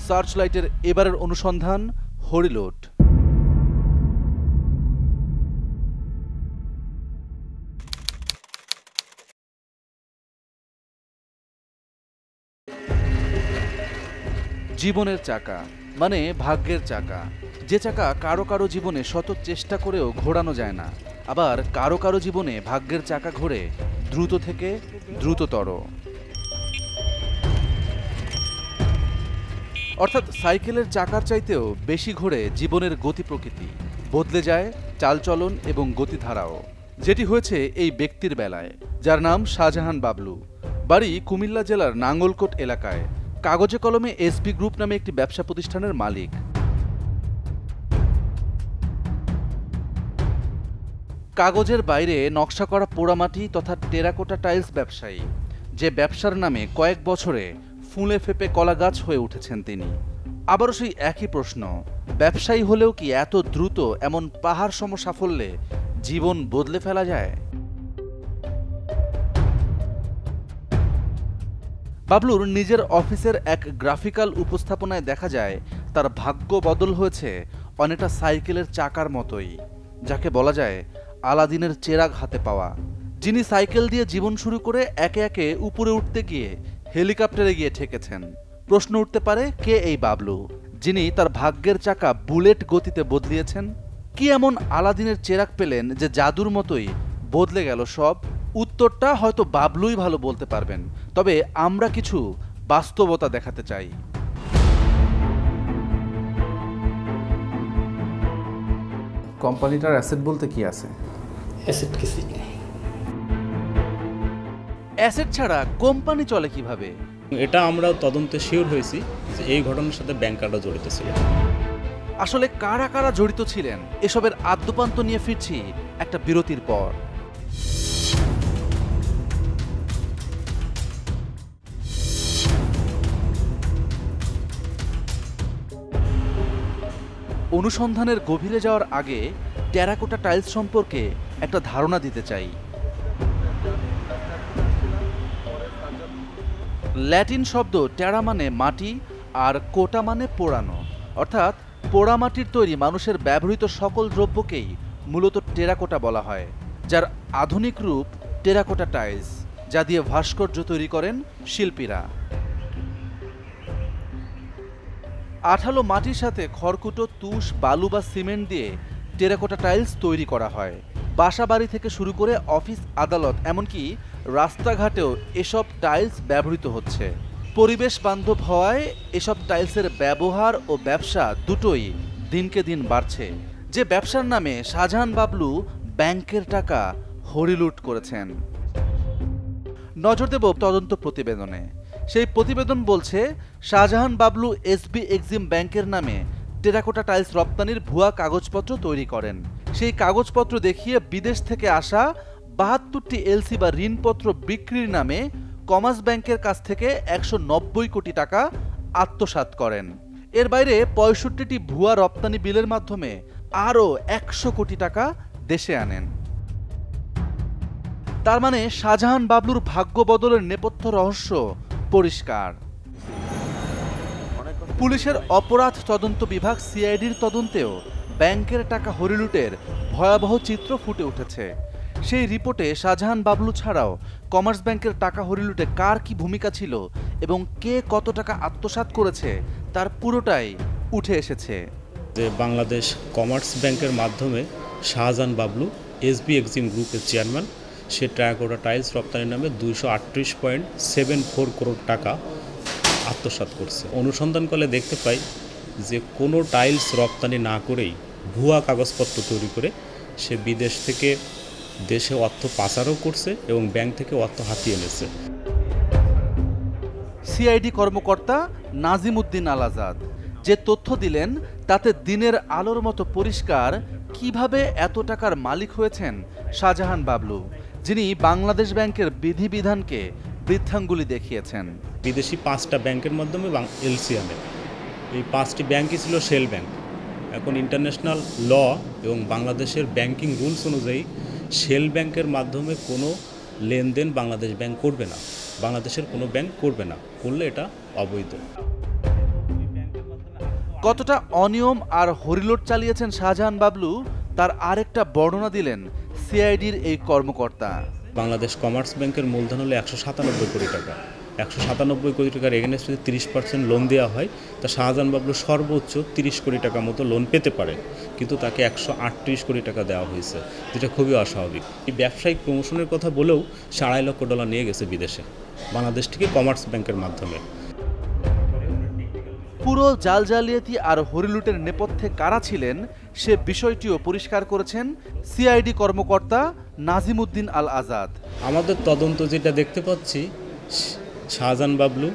সার্চলাইটের এবারের অনুসন্ধান হরিলুট। জীবনের চাকা মানে ভাগ্যের চাকা, যে চাকা কারো কারো জীবনে শত চেষ্টা করেও ঘোরানো যায় না, আবার কারো কারো জীবনে ভাগ্যের চাকা ঘোরে দ্রুত থেকে দ্রুততর। অর্থাৎ সাইকেলের চাকার চাইতেও বেশি ঘোরে জীবনের গতি প্রকৃতি, বদলে যায় চালচলন এবং গতিধারাও। যেটি হয়েছে এই ব্যক্তির বেলায়, যার নাম শাহজাহান বাবলু, বাড়ি কুমিল্লা জেলার নাঙ্গলকোট এলাকায়, কাগজে কলমে এসবি গ্রুপ নামে একটি ব্যবসা প্রতিষ্ঠানের মালিক। কাগজের বাইরে নকশা করা পোড়ামাটি তথা টেরাকোটা টাইলস ব্যবসায়ী, যে ব্যবসার নামে কয়েক বছরে ফুলে ফেপে কলা গাছ হয়ে উঠেছেন তিনি। আবারও সেই একই প্রশ্ন, ব্যবসায়ী হলেও কি এত দ্রুত এমন পাহাড় সম সাফল্যে জীবন বদলে ফেলা যায়? বাবলুর নিজের অফিসের এক গ্রাফিক্যাল উপস্থাপনায় দেখা যায় তার ভাগ্য বদল হয়েছে অনেকটা সাইকেলের চাকার মতোই, যাকে বলা যায় আলাদিনের চেরাগ হাতে পাওয়া, যিনি সাইকেল দিয়ে জীবন শুরু করে একে একে উপরে উঠতে গিয়ে হেলিকপ্টারে গিয়ে ঠেকেছেন। প্রশ্ন উঠতে পারে, কে এই বাবলু, যিনি তার ভাগ্যের চাকা বুলেট গতিতে বদলিয়েছেন? কি এমন আলাদিনের চেরাগ পেলেন যে জাদুর মতোই বদলে গেল সব? উত্তরটা হয়তো বাবলুই ভালো বলতে পারবেন, তবে আমরা কিছু বাস্তবতা দেখাতে চাই। কোম্পানিটার অ্যাসেট বলতে কি আছে? অ্যাসেট কিছুই নেই। অ্যাসেট ছাড়া কোম্পানি চলে কিভাবে? এটা আমরা তদন্তে শিওর হয়েছি যে এই ঘটনার সাথে ব্যাংকাররা জড়িত ছিল। আসলে কারা কারা জড়িত ছিলেন এসবের আদ্যোপান্ত নিয়ে ফিরছি একটা বিরতির পর। অনুসন্ধানের গভীরে যাওয়ার আগে টেরাকোটা টাইলস সম্পর্কে একটা ধারণা দিতে চাই। ল্যাটিন শব্দ টেরা মানে মাটি আর কোটা মানে পোড়ানো, অর্থাৎ পোড়ামাটির তৈরি মানুষের ব্যবহৃত সকল দ্রব্যকেই মূলত টেরাকোটা বলা হয়, যার আধুনিক রূপ টেরাকোটা টাইলস, যা দিয়ে ভাস্কর্য তৈরি করেন শিল্পীরা। আঠালো মাটির সাথে খড়কুটো, তুষ, বালু বা সিমেন্ট দিয়ে টেরাকোটা টাইলস তৈরি করা হয়। বাসা বাড়ি থেকে শুরু করে অফিস, আদালত, এমনকি রাস্তাঘাটেও এসব টাইলস ব্যবহৃত হচ্ছে। পরিবেশ বান্ধব হওয়ায় এসব টাইলসের ব্যবহার ও ব্যবসা দুটোই দিনকে দিন বাড়ছে। যে ব্যবসার নামে শাহজাহান বাবলু ব্যাংকের টাকা হরিলুট করেছেন। নজর দেব তদন্ত প্রতিবেদনে। সেই প্রতিবেদন বলছে শাহজাহান বাবলু এসবি এক্সিম ব্যাংকের নামে টেরাকোটা টাইলস রপ্তানির ভুয়া কাগজপত্র তৈরি করেন। সেই কাগজপত্র দেখিয়ে বিদেশ থেকে আসা ৭২টি এলসি বা ঋণপত্র বিক্রির নামে কমার্স ব্যাংকের কাছ থেকে ১৯০ কোটি টাকা আত্মসাৎ করেন। এর বাইরে ৬৫টি ভুয়া রপ্তানি বিলের মাধ্যমে আরও ১০০ কোটি টাকা দেশে আনেন। তার মানে শাহজাহান বাবলুর ভাগ্য বদলের নেপথ্য রহস্য পরিষ্কার। পুলিশের অপরাধ তদন্ত বিভাগ সিআইডির তদন্তেও ব্যাংকের টাকা হরিলুটের ভয়াবহ চিত্র ফুটে উঠেছে। সেই রিপোর্টে শাহজাহান বাবলু ছাড়াও কমার্স ব্যাংকের টাকা হরিলুটে কার কি ভূমিকা ছিল এবং কে কত টাকা আত্মসাৎ করেছে তার পুরোটাই উঠে এসেছে। যে বাংলাদেশ কমার্স ব্যাংকের মাধ্যমে শাহজাহান বাবলু এসবি এক্সিম গ্রুপের চেয়ারম্যান, সে টেরাকোটা টাইলস রপ্তানির নামে ২৩৮.74 করোড় টাকা আত্মসাৎ করছে। অনুসন্ধান করলে দেখতে পাই যে কোনো টাইলস রপ্তানি না করেই ভুয়া কাগজপত্র তৈরি করে সে বিদেশ থেকে দেশে অর্থ পাচারও করছে এবং ব্যাংক থেকে অর্থ হাতিয়ে এনেছে। সিআইডি কর্মকর্তা নাজিম উদ্দিন আল আজাদ যে তথ্য দিলেন তাতে দিনের আলোর মতো পরিষ্কার কিভাবে এত টাকার মালিক হয়েছেন শাহজাহান বাবলু, যিনি বাংলাদেশ ব্যাংকের বিধিবিধানকে বৃদ্ধাঙ্গুলি দেখিয়েছেন। বিদেশি 5টা ব্যাংকের মাধ্যমে এলসি আনে। এই 5টি ব্যাংকই ছিল শেল ব্যাংক। এখন ইন্টারন্যাশনাল ল এবং বাংলাদেশের ব্যাংকিং রুলস অনুযায়ী শেল ব্যাংকের মাধ্যমে কোনো লেনদেন বাংলাদেশ ব্যাংক করবে না, বাংলাদেশের কোনো ব্যাংক করবে না, করলে এটা অবৈধ। কতটা অনিয়ম আর হরিলুট চালিয়েছেন শাহজাহান বাবলু তার আরেকটা বর্ণনা দিলেন সিআইডির এই কর্মকর্তা। বাংলাদেশ কমার্স ব্যাংকের মূলধন হলো 197 কোটি টাকা। 197 কোটি টাকার এগেনস্টে 30% লোন দেওয়া হয়, তা শাহজাহান বাবলু সর্বোচ্চ 30 কোটি টাকা মতো লোন পেতে পারে, কিন্তু তাকে 138 কোটি টাকা দেওয়া হয়েছে, যেটা খুবই অস্বাভাবিক। এই ব্যবসায়িক প্রমোশনের কথা বলেও $2.5 লক্ষ নিয়ে গেছে বিদেশে বাংলাদেশ থেকে কমার্স ব্যাংকের মাধ্যমে। পুরো জাল জালিয়াতি আর হরিলুটের নেপথ্যে কারা ছিলেন সে বিষয়টিও পরিষ্কার করেছেন সিআইডি কর্মকর্তা নাজিমউদ্দিন আল আজাদ। আমাদের তদন্ত যেটা দেখতে পাচ্ছি, শাহজাহান বাবলু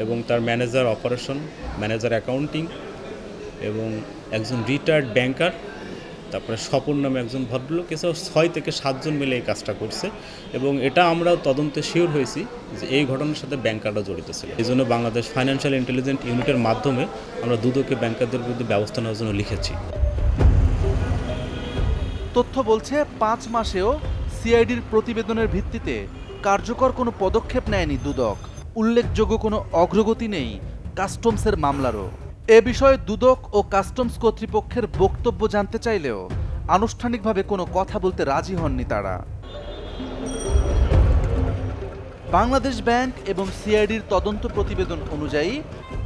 এবং তার ম্যানেজার অপারেশন, ম্যানেজার অ্যাকাউন্টিং এবং একজন রিটায়ার্ড ব্যাংকার, তারপরে স্বপন নামে একজন ভদ্রলোক, এছাড়াও 6 থেকে 7 জন মিলে এই কাজটা করছে এবং এটা আমরা তদন্তে শিওর হয়েছি যে এই ঘটনার সাথে ব্যাংকাররা জড়িত ছিল। এই জন্য বাংলাদেশ ফাইন্যান্সিয়াল ইন্টেলিজেন্স ইউনিটের মাধ্যমে আমরা দুদকে ব্যাংকারদের বিরুদ্ধে ব্যবস্থা নেওয়ার জন্য লিখেছি। তথ্য বলছে 5 মাসেও সিআইডির প্রতিবেদনের ভিত্তিতে কার্যকর কোনো পদক্ষেপ নেয়নি দুদক। উল্লেখযোগ্য কোনো অগ্রগতি নেই কাস্টমসের মামলারও। এ বিষয়ে দুদক ও কাস্টমস কর্তৃপক্ষের বক্তব্য জানতে চাইলেও আনুষ্ঠানিকভাবে কোনো কথা বলতে রাজি হননি তারা। বাংলাদেশ ব্যাংক এবং সিআইডির তদন্ত প্রতিবেদন অনুযায়ী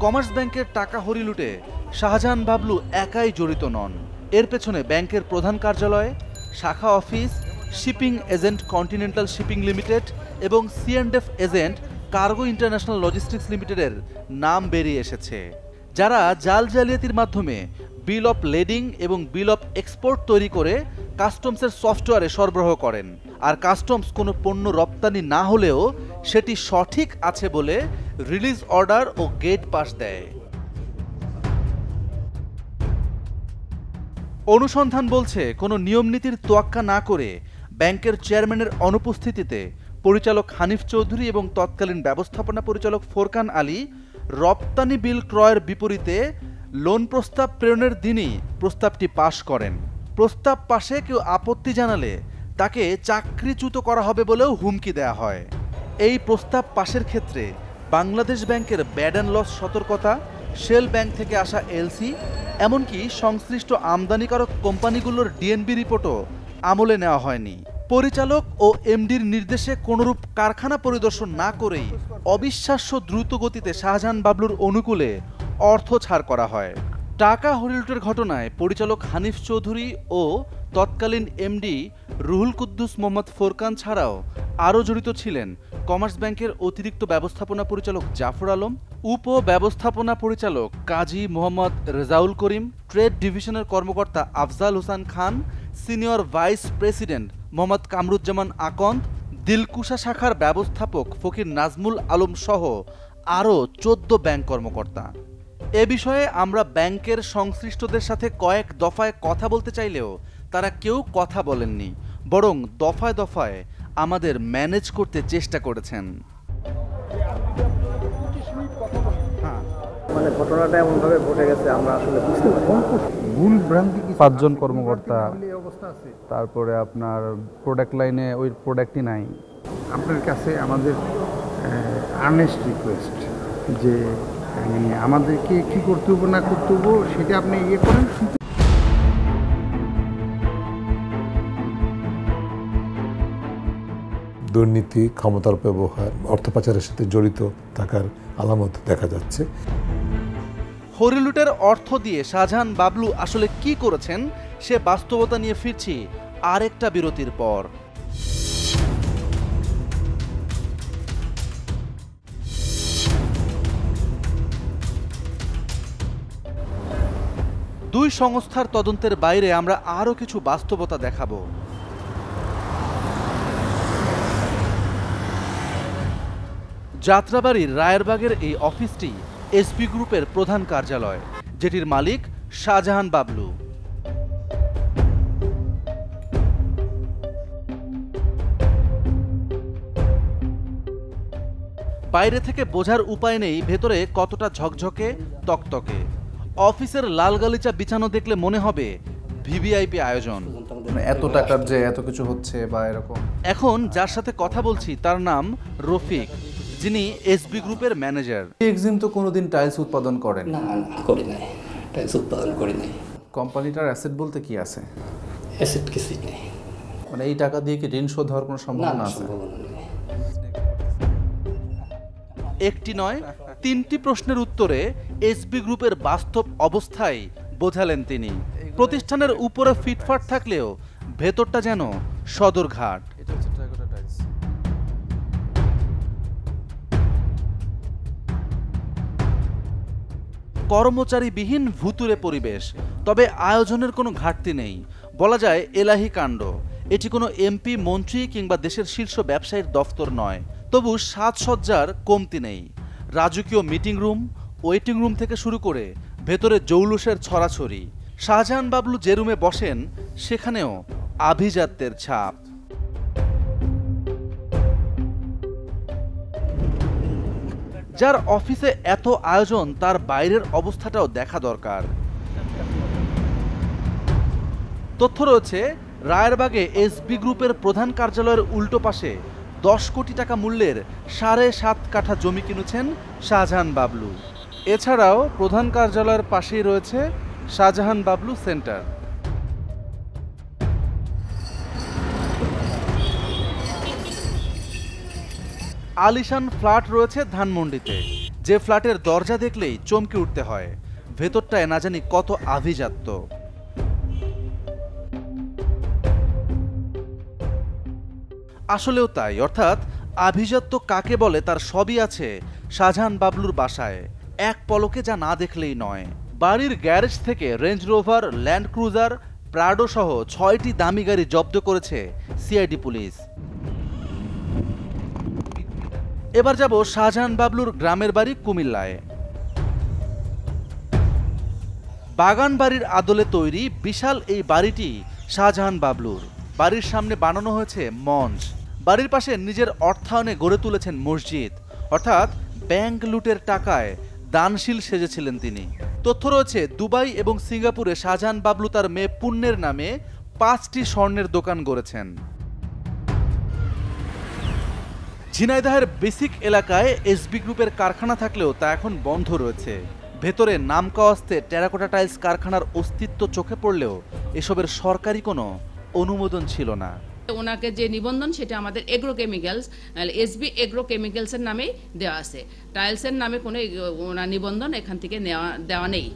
কমার্স ব্যাংকের টাকা হরিলুটে শাহজাহান বাবলু একাই জড়িত নন। এর পেছনে ব্যাংকের প্রধান কার্যালয়, শাখা office, shipping agent continental shipping limited এবং C&F agent cargo international logistics লিমিটেডের নাম বেরিয়ে এসেছে, যারা জাল জালিয়াতির মাধ্যমে বিল অফ লেডিং এবং বিল অফ এক্সপোর্ট তৈরি করে কাস্টমসের সফটওয়্যারে সরবরাহ করেন। আর কাস্টমস কোনো পণ্য রপ্তানি না হলেও সেটি সঠিক আছে বলে রিলিজ অর্ডার ও গেট পাস দেয়। অনুসন্ধান বলছে কোনো নিয়মনীতির তোয়াক্কা না করে ব্যাংকের চেয়ারম্যানের অনুপস্থিতিতে পরিচালক হানিফ চৌধুরী এবং তৎকালীন ব্যবস্থাপনা পরিচালক ফোরকান আলী রপ্তানি বিল ক্রয়ের বিপরীতে লোন প্রস্তাব প্রেরণের দিনই প্রস্তাবটি পাশ করেন। প্রস্তাব পাশে কেউ আপত্তি জানালে তাকে চাকরিচ্যুত করা হবে বলেও হুমকি দেওয়া হয়। এই প্রস্তাব পাশের ক্ষেত্রে বাংলাদেশ ব্যাংকের ব্যাড অ্যান্ড লস সতর্কতা, শেল ব্যাংক থেকে আসা এলসি, এমনকি সংশ্লিষ্ট আমদানিকারক কোম্পানিগুলোর ডিএনবি রিপোর্টও আমলে নেওয়া হয়নি। পরিচালক ও এমডির নির্দেশে কোনরূপ কারখানা পরিদর্শন না করেই অবিশ্বাস্য দ্রুত গতিতে শাহজাহান বাবলুর অনুকূলে অর্থ ছাড় করা হয়। টাকা হরিলুটের ঘটনায় পরিচালক হানিফ চৌধুরী ও তৎকালীন এমডি রুহুল কুদ্দুস মোহাম্মদ ফোরকান ছাড়াও আরও জড়িত ছিলেন কমার্স ব্যাংকের অতিরিক্ত ব্যবস্থাপনা পরিচালক জাফর আলম, উপ ব্যবস্থাপনা পরিচালক কাজী মোহাম্মদ রেজাউল করিম, ট্রেড ডিভিশনের কর্মকর্তা Afzal Hossain Khan, senior vice president Mohammad Kamruzzaman Akand, Dilkusha শাখার ব্যবস্থাপক ফকির নাজমুল আলম সহ আরও 14 ব্যাংক কর্মকর্তা। এ বিষয়ে আমরা ব্যাংকের সংশ্লিষ্টদের সাথে কয়েক দফায় কথা বলতে চাইলেও তারা কেউ কথা বলেননি, বরং দফায় দফায় আমাদের ম্যানেজ করতে চেষ্টা করেছেন। মানে ঘটনাটা এমনভাবে ঘটে গেছে আমরা আসলে বুঝতে পারি। ভুল ভ্রান্তি 5 জন কর্মকর্তা, তারপরে আপনার প্রোডাক্ট লাইনে ওই প্রোডাক্টই নাই। আপনার কাছে আমাদের আর্নেস্ট রিকোয়েস্ট যে আমাদেরকে কী করতে হবো না করতে হবো সেটা আপনি ইয়ে করেন। দুর্নীতি, ক্ষমতার ব্যবহার, অর্থ পাচারের সাথে জড়িত থাকার আলামত দেখা যাচ্ছে। হরিলুটের অর্থ দিয়ে শাহজাহান বাবলু আসলে কি করেছেন সে বাস্তবতা নিয়ে ফিরছি আরেকটা বিরতির পর। দুই সংস্থার তদন্তের বাইরে আমরা আরও কিছু বাস্তবতা দেখাবো। যাত্রাবাড়ির রায়েরবাগের এই অফিসটি এসবি গ্রুপের প্রধান কার্যালয়, যেটির মালিক শাহজাহান বাবলু। বাইরে থেকে বোঝার উপায় নেই ভেতরে কতটা ঝকঝকে তকতকে। অফিসের লাল গালিচা বিছানো দেখলে মনে হবে ভিভিআইপি আয়োজন। মানে এত টাকার যে এত কিছু হচ্ছে বা এরকম। এখন যার সাথে কথা বলছি তার নাম রফিক, যিনি এসবি গ্রুপের ম্যানেজার। এক্সিম তো কোনোদিন টাইলস উৎপাদন করেন? না না করি নাই, টাইলস উৎপাদন করি নাই। কোম্পানিটার অ্যাসেট বলতে কি আছে? অ্যাসেট কিছুই নেই। মানে এই টাকা দিয়ে কি ঋণ শোধ হওয়ার কোনো না, সম্ভাবনা না, আছে? সম্ভাবনা নেই। একটি নয়, 3টি প্রশ্নের উত্তরে এসবি গ্রুপের বাস্তব অবস্থায় বোঝালেন তিনি। প্রতিষ্ঠানের উপরে ফিটফাট থাকলেও ভেতরটা যেন সদরঘাট। কর্মচারীবিহীন ভুতুরে পরিবেশ, তবে আয়োজনের কোনো ঘাটতি নেই। বলা যায় এলাহি কাণ্ড। এটি কোনো এমপি, মন্ত্রী কিংবা দেশের শীর্ষ ব্যবসায়ীর দফতর নয়। তবু সাজসজ্জার কমতি নেই। রাজকীয় মিটিং রুম, ওয়েটিং রুম থেকে শুরু করে ভেতরে জৌলুসের ছড়াছড়ি। শাহজাহান বাবলু যে রুমে বসেন সেখানেও আভিজাত্যের ছাপ। যার অফিসে এত আয়োজন, তার বাইরের অবস্থাটাও দেখা দরকার। তথ্য রয়েছে, রায়েরবাগে এসবি গ্রুপের প্রধান কার্যালয়ের উল্টো পাশে 10 কোটি টাকা মূল্যের 7.5 কাঠা জমি কিনেছেন শাহজাহান বাবলু। এছাড়াও প্রধান কার্যালয়ের পাশেই রয়েছে শাহজাহান বাবলু সেন্টার। আলিশান ফ্ল্যাট রয়েছে ধানমন্ডিতে, যে ফ্ল্যাটের দরজা দেখলেই চমকে উঠতে হয়। ভেতরটায় না জানি কত আভিজাত্য। আসলেও তাই, অর্থাৎ আভিজাত্য কাকে বলে তার সবই আছে শাহজাহান বাবলুর বাসায়। এক পলকে যা না দেখলেই নয়। বাড়ির গ্যারেজ থেকে range rover, land cruiser, Prado সহ 6টি দামি গাড়ি জব্দ করেছে সিআইডি পুলিশ। এবার যাব শাহজাহান বাবলুর গ্রামের বাড়ি কুমিল্লায়। বাগান বাড়ির আদলে তৈরি বিশাল এই বাড়িটি শাহজাহান বাবলুর। বাড়ির সামনে বানানো হয়েছে মঞ্চ। বাড়ির পাশে নিজের অর্থায়নে গড়ে তুলেছেন মসজিদ। অর্থাৎ ব্যাংক লুটের টাকায় দানশীল সেজেছিলেন তিনি। তথ্য রয়েছে, দুবাই এবং সিঙ্গাপুরে শাহজাহান বাবলু তার মেয়ে পুণ্যের নামে 5টি স্বর্ণের দোকান গড়েছেন। ঝিনাইদহের বেসিক এলাকায় এসবি গ্রুপের কারখানা থাকলেও তা এখন বন্ধ রয়েছে। ভেতরে নামকাওয়াস্তে টেরাকোটা টাইলস কারখানার অস্তিত্ব চোখে পড়লেও এসবের সরকারি কোনো অনুমোদন ছিল না। ওনাকে যে নিবন্ধন সেটা আমাদের এগ্রো কেমিক্যালস, এসবি এগ্রো কেমিক্যালসের নামেই দেওয়া আছে। টাইলসের নামে কোনো ওনার নিবন্ধন এখান থেকে দেওয়া নেই।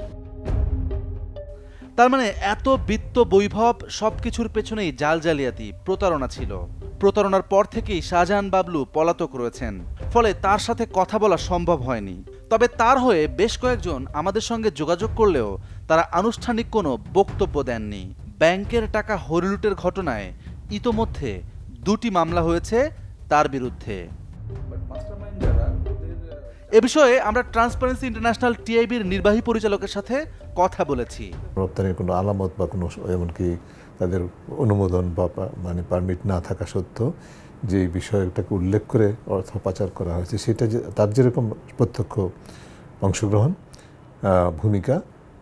তার মানে এত বিত্ত বৈভব, সবকিছুর পেছনেই জাল জালিয়াতি, প্রতারণা ছিল। প্রতারণার পর থেকেই শাহজাহান বাবলু পলাতক রয়েছেন, ফলে তার সাথে কথা বলা সম্ভব হয়নি। তবে তার হয়ে বেশ কয়েকজন আমাদের সঙ্গে যোগাযোগ করলেও তারা আনুষ্ঠানিক কোনো বক্তব্য দেননি। ব্যাংকের টাকা হরিলুটের ঘটনায় ইতোমধ্যে 2টি মামলা হয়েছে তার বিরুদ্ধে। এ বিষয়ে আমরা ট্রান্সপারেন্সি ইন্টারন্যাশনাল টিআইবির নির্বাহী পরিচালকের সাথে কথা বলেছি। রপ্তানির কোনো আলামত বা কোনো এমনকি তাদের অনুমোদন বা মানে পারমিট না থাকা সত্ত্বেও যে বিষয়টাকে উল্লেখ করে অর্থ পাচার করা হয়েছে, সেটা যে তার যেরকম প্রত্যক্ষ অংশগ্রহণ, ভূমিকা,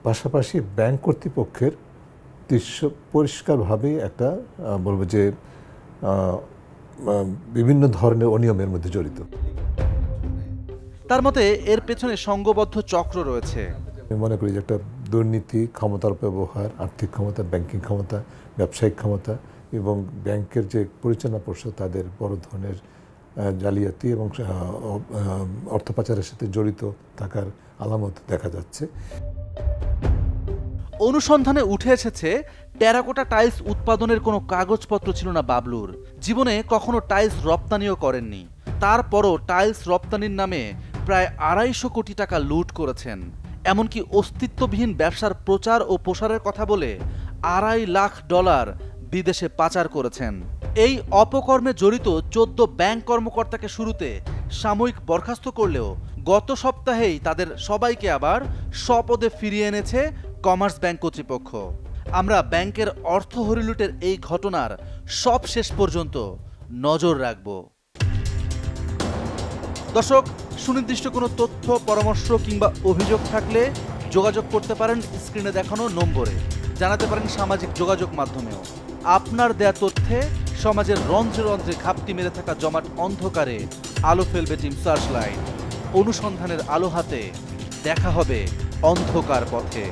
পাশাপাশি ব্যাংক কর্তৃপক্ষের দৃশ্য পরিষ্কারভাবেই একটা বলবো যে বিভিন্ন ধরনের অনিয়মের মধ্যে জড়িত। তার মতে এর পেছনে সংঘবদ্ধ চক্র রয়েছে। আমি মনে করি যে একটা দুর্নীতি, ক্ষমতার ব্যবহার, আর্থিক ক্ষমতা, ব্যাংকিং ক্ষমতা, ব্যবসায়িক ক্ষমতা এবং ব্যাংকের যে পরিচালনা পর্ষদ তাদের বড় ধরনের জালিয়াতি এবং অর্থ পাচারের সাথে জড়িত থাকার আলামত দেখা যাচ্ছে। অনুসন্ধানে উঠে এসেছে, টেরাকোটা টাইলস উৎপাদনের কোনো কাগজপত্র ছিল না বাবলুর। জীবনে কখনো টাইলস রপ্তানিও করেননি। তারপরও টাইলস রপ্তানির নামে প্রায় 250 কোটি টাকা লুট করেছেন। এমনকি অস্তিত্ববিহীন ব্যবসার প্রচার ও প্রসারের কথা বলে $2.5 লাখ বিদেশে পাচার করেছেন। এই অপকর্মে জড়িত 14 ব্যাংক কর্মকর্তাকে শুরুতে সাময়িক বরখাস্ত করলেও গত সপ্তাহেই তাদের সবাইকে আবার স্বপদে ফিরিয়ে এনেছে কমার্স ব্যাংক কর্তৃপক্ষ। আমরা ব্যাংকের অর্থ হরিলুটের এই ঘটনার সব শেষ পর্যন্ত নজর রাখব। দর্শক, সুনির্দিষ্ট কোনো তথ্য, পরামর্শ কিংবা অভিযোগ থাকলে যোগাযোগ করতে পারেন স্ক্রিনে দেখানো নম্বরে। জানাতে পারেন সামাজিক যোগাযোগ মাধ্যমেও। আপনার দেয়া তথ্যে সমাজের রন্ধ্রে রন্ধ্রে ঘাপটি মেরে থাকা জমাট অন্ধকারে আলো ফেলবে টিম সার্চলাইট। অনুসন্ধানের আলো হাতে দেখা হবে অন্ধকার পথে।